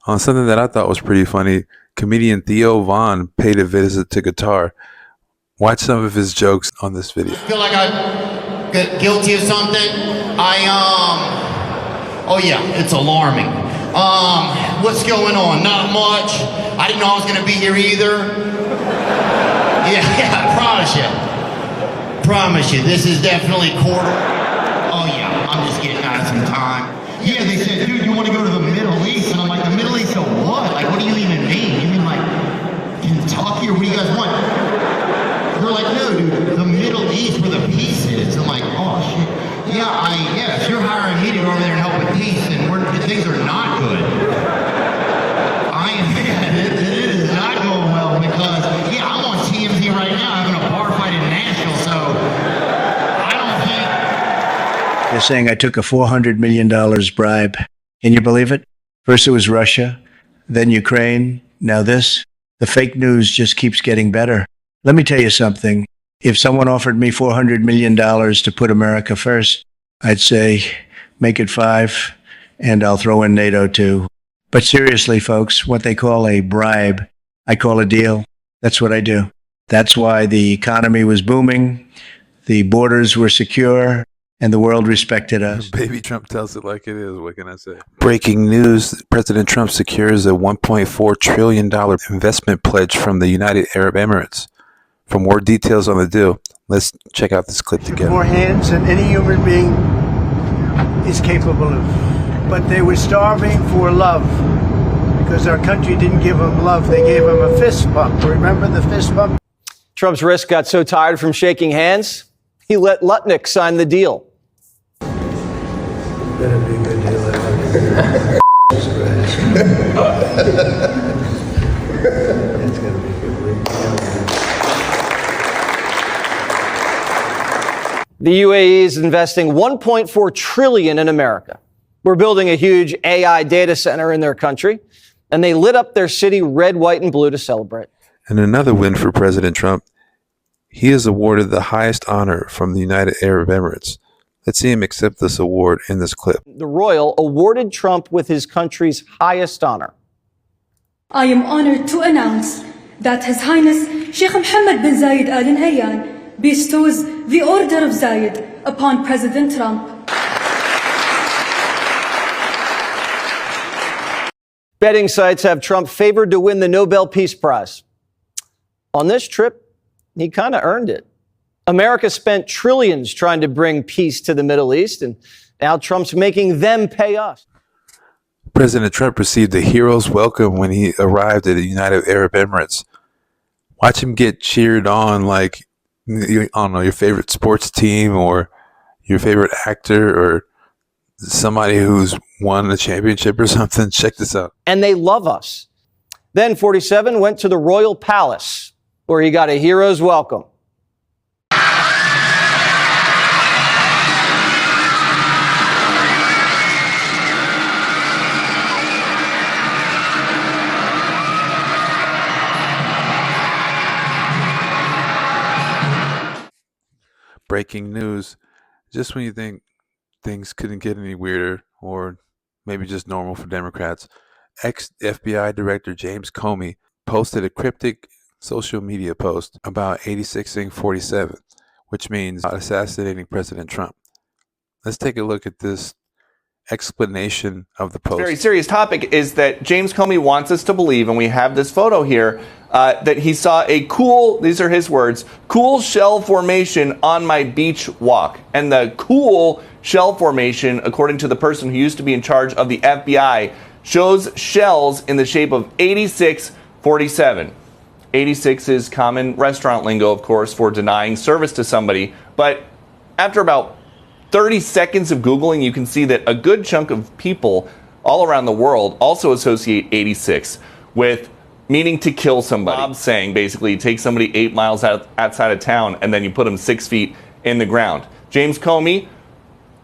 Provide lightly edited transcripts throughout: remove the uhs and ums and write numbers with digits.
On something that I thought was pretty funny, comedian Theo paid a visit to Qatar. Watch some of his jokes on this video. I feel like I get guilty of something. Oh yeah, it's alarming. What's going on? Not much. I didn't know I was gonna be here either. Yeah, I promise you, this is definitely quarter. Oh yeah, I'm just getting out of some time. Yeah, they said, dude, you want to go to the Middle East? And I'm like, the Middle East to what? Like, what do you even mean? You mean like Kentucky, or what do you guys want? They're like, no, dude, the Middle East where the peace is. I'm like, oh shit. Yeah, if you're hiring me to go over there and help with peace, and things are not good. It is not going well because, I'm on TMZ right now having a bar fight in Nashville, so I don't think. They're saying I took a $400 million bribe. Can you believe it? First it was Russia, then Ukraine, now this. The fake news just keeps getting better. Let me tell you something. If someone offered me $400 million to put America first, I'd say, make it 5, and I'll throw in NATO too. But seriously, folks, what they call a bribe, I call a deal. That's what I do. That's why the economy was booming, the borders were secure, and the world respected us. Baby Trump tells it like it is. What can I say? Breaking news. President Trump secures a $1.4 trillion investment pledge from the United Arab Emirates. For more details on the deal, let's check out this clip together. More hands than any human being is capable of. But they were starving for love because our country didn't give them love. They gave them a fist bump. Remember the fist bump? Trump's wrist got so tired from shaking hands, he let Lutnick sign the deal. Better be a good deal. It's going to be a good week. The UAE is investing $1.4 trillion in America. We're building a huge AI data center in their country, and they lit up their city red, white, and blue to celebrate. And another win for President Trump. He is awarded the highest honor from the United Arab Emirates. Let's see him accept this award in this clip. The royal awarded Trump with his country's highest honor. I am honored to announce that His Highness Sheikh Mohammed bin Zayed Al Nahyan bestows the Order of Zayed upon President Trump. Betting sites have Trump favored to win the Nobel Peace Prize. On this trip, he kind of earned it. America spent trillions trying to bring peace to the Middle East, and now Trump's making them pay us. President Trump received a hero's welcome when he arrived at the United Arab Emirates. Watch him get cheered on like, I don't know, your favorite sports team or your favorite actor or somebody who's won a championship or something. Check this out. And they love us. Then 47 went to the Royal Palace, where he got a hero's welcome. Breaking news. Just when you think things couldn't get any weirder, or maybe just normal for Democrats, ex-FBI Director James Comey posted a cryptic social media post about 86ing 47, which means assassinating President Trump. Let's take a look at this explanation of the post. Very serious topic is that James Comey wants us to believe, and we have this photo here, that he saw a cool, these are his words, cool shell formation on my beach walk. And the cool shell formation, according to the person who used to be in charge of the FBI, shows shells in the shape of 8647. 86 is common restaurant lingo, of course, for denying service to somebody. But after about 30 seconds of Googling, you can see that a good chunk of people all around the world also associate 86 with meaning to kill somebody. Bob's saying basically you take somebody 8 miles outside of town and then you put them 6 feet in the ground. James Comey,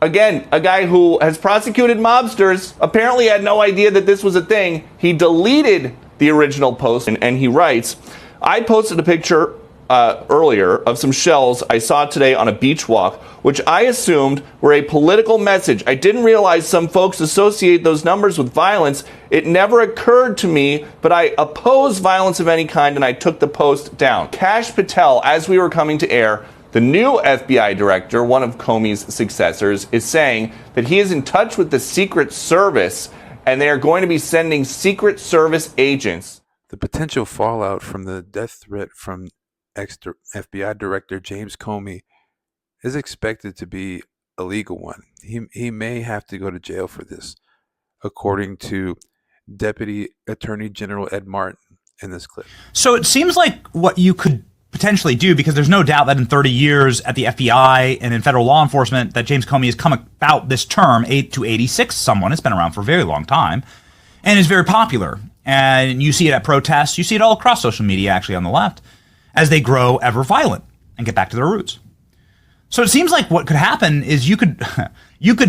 again, a guy who has prosecuted mobsters, apparently had no idea that this was a thing. He deleted the original post and he writes, I posted a picture earlier of some shells I saw today on a beach walk, which I assumed were a political message. I didn't realize some folks associate those numbers with violence. It never occurred to me, but I oppose violence of any kind, and I took the post down. Kash Patel, as we were coming to air, the new FBI director, one of Comey's successors, is saying that he is in touch with the Secret Service, and they are going to be sending Secret Service agents. The potential fallout from the death threat from ex-FBI Director James Comey is expected to be a legal one. He may have to go to jail for this, according to Deputy Attorney General Ed Martin in this clip. So it seems like what you could potentially do, because there's no doubt that in 30 years at the FBI and in federal law enforcement that James Comey has come about this term, 8 to 86, someone has been around for a very long time and is very popular. And you see it at protests. You see it all across social media, actually, on the left, as they grow ever violent and get back to their roots. So it seems like what could happen is you could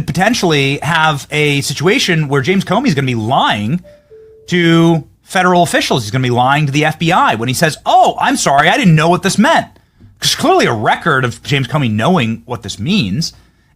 potentially have a situation where James Comey is going to be lying to federal officials. He's going to be lying to the FBI when he says, "Oh, I'm sorry, I didn't know what this meant." There's clearly a record of James Comey knowing what this means,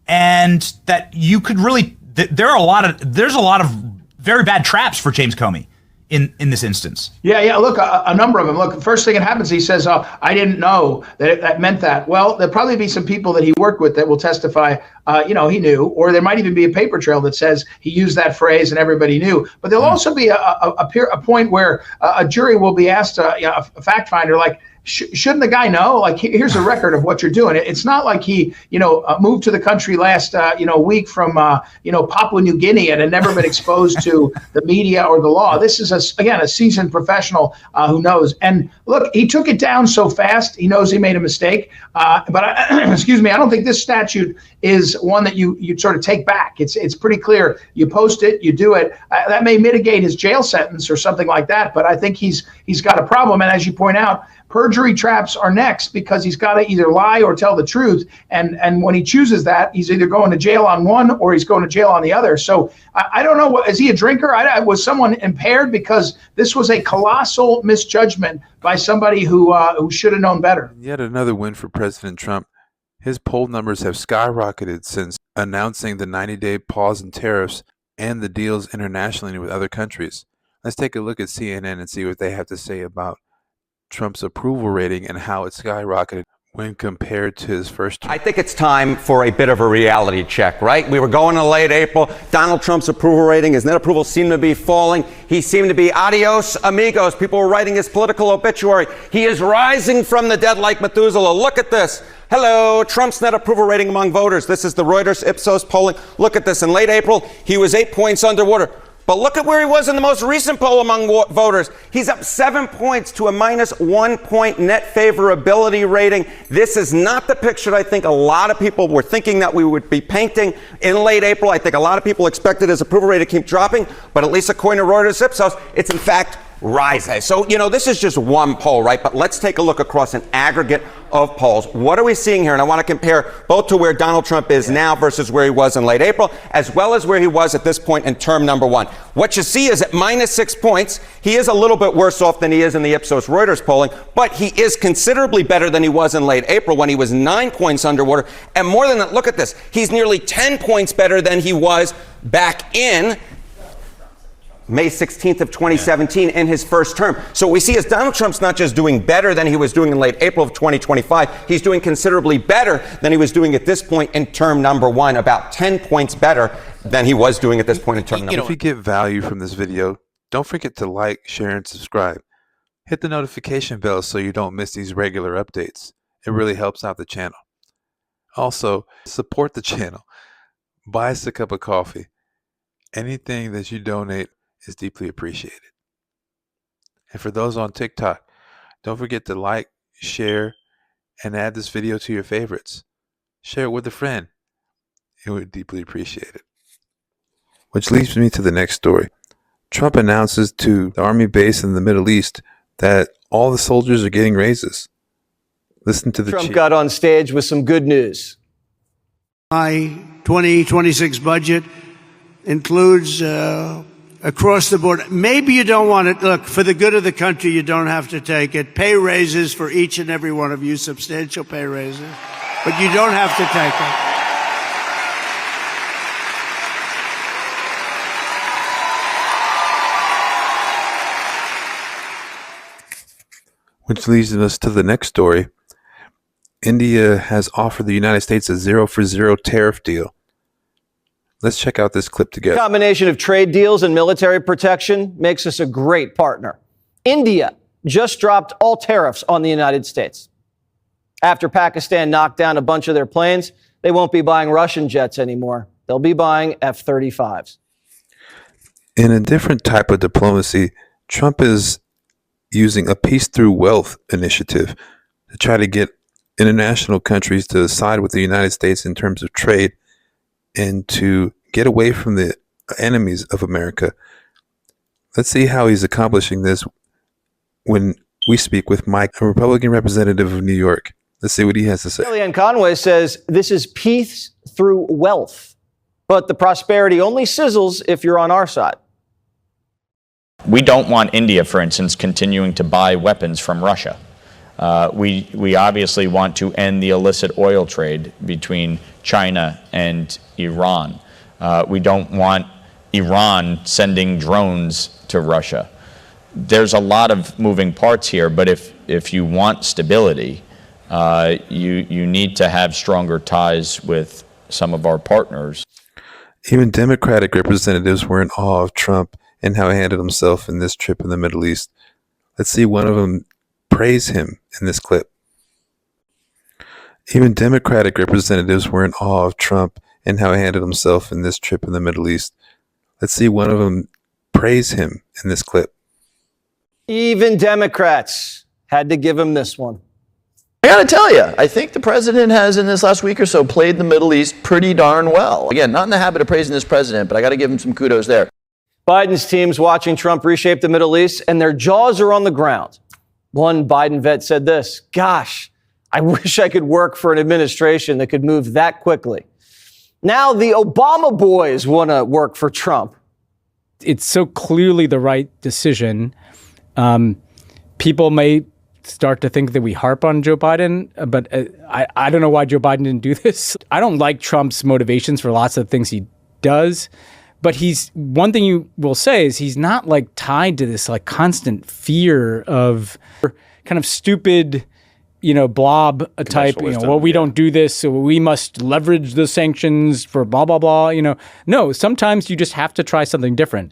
and that you could really there's a lot of very bad traps for James Comey in this instance. Yeah. Look, a number of them. Look, the first thing that happens, he says, "Oh, I didn't know that meant that." Well, there'll probably be some people that he worked with that will testify, he knew, or there might even be a paper trail that says he used that phrase and everybody knew. But there'll also be a point where a jury will be asked, a fact finder, like, shouldn't the guy know? Like, here's a record of what you're doing. It's not like he, moved to the country last, week from, Papua New Guinea and had never been exposed to the media or the law. This is, a seasoned professional who knows. And look, he took it down so fast. He knows he made a mistake. Excuse me, I don't think this statute is one that you sort of take back. It's pretty clear. You post it, you do it. That may mitigate his jail sentence or something like that. But I think he's got a problem. And as you point out, perjury traps are next, because he's got to either lie or tell the truth. And when he chooses that, he's either going to jail on one or he's going to jail on the other. So I don't know. Is he a drinker? Was someone impaired? Because this was a colossal misjudgment by somebody who should have known better. Yet another win for President Trump. His poll numbers have skyrocketed since announcing the 90-day pause in tariffs and the deals internationally with other countries. Let's take a look at CNN and see what they have to say about Trump's approval rating and how it skyrocketed when compared to his first term. I think it's time for a bit of a reality check, right? We were going to late April. Donald Trump's approval rating, his net approval seemed to be falling. He seemed to be adios amigos. People were writing his political obituary. He is rising from the dead like Methuselah. Look at this. Hello, Trump's net approval rating among voters. This is the Reuters Ipsos polling. Look at this. In late April, he was 8 points underwater. But look at where he was in the most recent poll among voters. He's up 7 points to a -1 point net favorability rating. This is not the picture I think a lot of people were thinking that we would be painting in late April. I think a lot of people expected his approval rate to keep dropping, but at least according to Reuters Ipsos, it's in fact rising. So, this is just one poll, right? But let's take a look across an aggregate of polls. What are we seeing here? And I want to compare both to where Donald Trump is now versus where he was in late April, as well as where he was at this point in term number one. What you see is at -6 points, he is a little bit worse off than he is in the Ipsos Reuters polling, but he is considerably better than he was in late April when he was 9 points underwater. And more than that, look at this. He's nearly 10 points better than he was back in May 16th of 2017 in his first term. So what we see is Donald Trump's not just doing better than he was doing in late April of 2025. He's doing considerably better than he was doing at this point in term number one, about 10 points better than he was doing at this point in term number one. If you get value from this video, don't forget to like, share, and subscribe. Hit the notification bell so you don't miss these regular updates. It really helps out the channel. Also, support the channel. Buy us a cup of coffee. Anything that you donate is deeply appreciated. And for those on TikTok, don't forget to like, share, and add this video to your favorites. Share it with a friend. It would deeply appreciate it. Which leads me to the next story. Trump announces to the army base in the Middle East that all the soldiers are getting raises. Listen to the Trump chief. got on stage with some good news. My 2026 budget includes across the board. Maybe you don't want it. Look, for the good of the country, you don't have to take it. Pay raises for each and every one of you, substantial pay raises. But you don't have to take it. Which leads us to the next story. India has offered the United States a 0-for-0 tariff deal. Let's check out this clip together. Combination of trade deals and military protection makes us a great partner. India just dropped all tariffs on the United States. After Pakistan knocked down a bunch of their planes, they won't be buying Russian jets anymore. They'll be buying F-35s. In a different type of diplomacy, Trump is using a peace through wealth initiative to try to get international countries to side with the United States in terms of trade and to get away from the enemies of America. Let's see how he's accomplishing this when we speak with Mike, a Republican representative of New York. Let's see what he has to say. Kellyanne Conway says this is peace through wealth, but the prosperity only sizzles if you're on our side. We don't want India, for instance, continuing to buy weapons from Russia. We obviously want to end the illicit oil trade between China and Iran. We don't want Iran sending drones to Russia. There's a lot of moving parts here, but if you want stability, you need to have stronger ties with some of our partners. Even Democratic representatives were in awe of Trump and how he handled himself in this trip in the Middle East. Let's see one of them praise him in this clip. Even Democratic representatives were in awe of Trump and how he handled himself in this trip in the Middle East. Let's see one of them praise him in this clip. Even Democrats had to give him this one. I got to tell you, I think the president has, in this last week or so, played the Middle East pretty darn well. Again, not in the habit of praising this president, but I got to give him some kudos there. Biden's team's watching Trump reshape the Middle East, and their jaws are on the ground. One Biden vet said this, "Gosh, I wish I could work for an administration that could move that quickly." Now the Obama boys want to work for Trump. It's so clearly the right decision. People may start to think that we harp on Joe Biden, but I don't know why Joe Biden didn't do this. I don't like Trump's motivations for lots of things he does. But one thing you will say is he's not like tied to this like constant fear of kind of stupid, blob type, well, we don't do this, so we must leverage the sanctions for blah, blah, blah. No, sometimes you just have to try something different.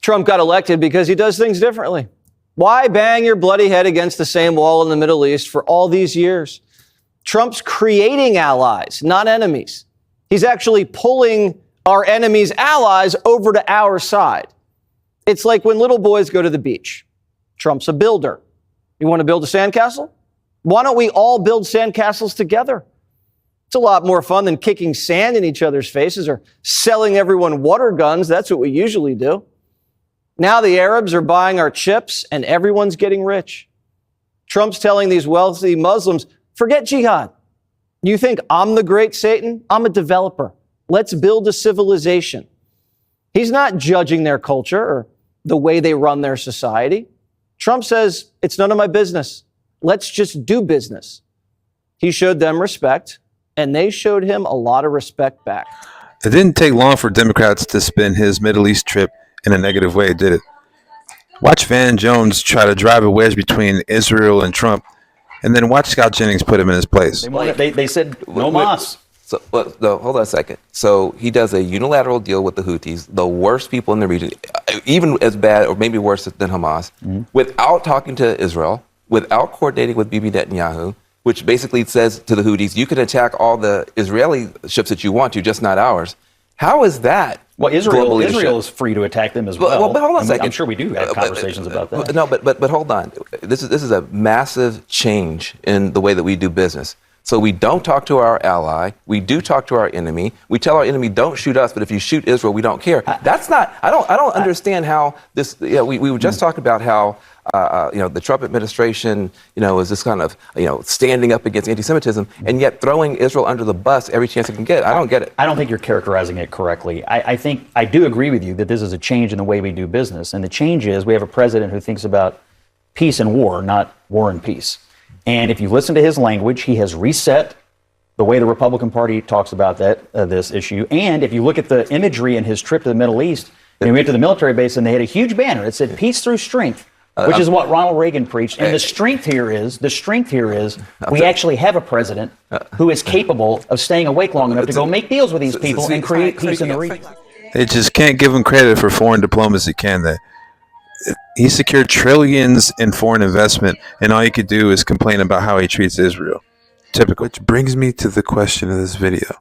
Trump got elected because he does things differently. Why bang your bloody head against the same wall in the Middle East for all these years? Trump's creating allies, not enemies. He's actually pulling our enemies' allies over to our side. It's like when little boys go to the beach. Trump's a builder. You want to build a sandcastle? Why don't we all build sandcastles together? It's a lot more fun than kicking sand in each other's faces or selling everyone water guns. That's what we usually do. Now the Arabs are buying our chips and everyone's getting rich. Trump's telling these wealthy Muslims, forget jihad. You think I'm the great Satan? I'm a developer. Let's build a civilization. He's not judging their culture or the way they run their society. Trump says, it's none of my business. Let's just do business. He showed them respect, and they showed him a lot of respect back. It didn't take long for Democrats to spin his Middle East trip in a negative way, did it? Watch Van Jones try to drive a wedge between Israel and Trump, and then watch Scott Jennings put him in his place. They said no mas. So, no, hold on a second. So he does a unilateral deal with the Houthis, the worst people in the region, even as bad or maybe worse than Hamas, without talking to Israel, without coordinating with Bibi Netanyahu, which basically says to the Houthis, you can attack all the Israeli ships that you want to, just not ours. How is that? Well, Israel is free to attack them as well. But hold on a second. I'm sure we do have conversations about that. No, but hold on. This is a massive change in the way that we do business. So we don't talk to our ally. We do talk to our enemy. We tell our enemy, don't shoot us, but if you shoot Israel, we don't care. That's not, I don't understand how this, we were just talking about how, the Trump administration, is this kind of, standing up against anti-Semitism and yet throwing Israel under the bus every chance it can get. I don't get it. I don't think you're characterizing it correctly. I think I do agree with you that this is a change in the way we do business. And the change is we have a president who thinks about peace and war, not war and peace. And if you listen to his language, he has reset the way the Republican Party talks about this issue. And if you look at the imagery in his trip to the Middle East, he went to the military base and they had a huge banner. It said peace through strength, which is what Ronald Reagan preached. And the strength here is we actually have a president who is capable of staying awake long enough to go make deals with these people and create peace in the region. They just can't give him credit for foreign diplomacy, can they? He secured trillions in foreign investment, and all he could do is complain about how he treats Israel. Typical. Which brings me to the question of this video.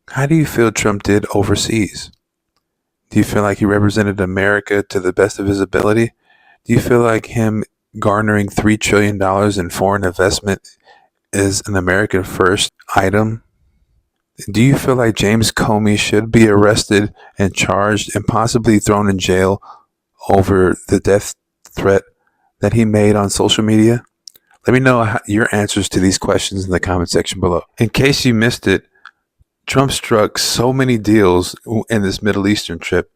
How do you feel Trump did overseas? Do you feel like he represented America to the best of his ability? Do you feel like him garnering $3 trillion in foreign investment is an American first item? Do you feel like James Comey should be arrested and charged and possibly thrown in jail over the death threat that he made on social media? Let me know your answers to these questions in the comment section below. In case you missed it, Trump struck so many deals in this Middle Eastern trip.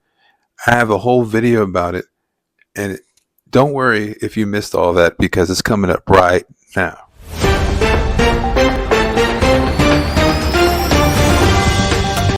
I have a whole video about it, and don't worry if you missed all that because it's coming up right now.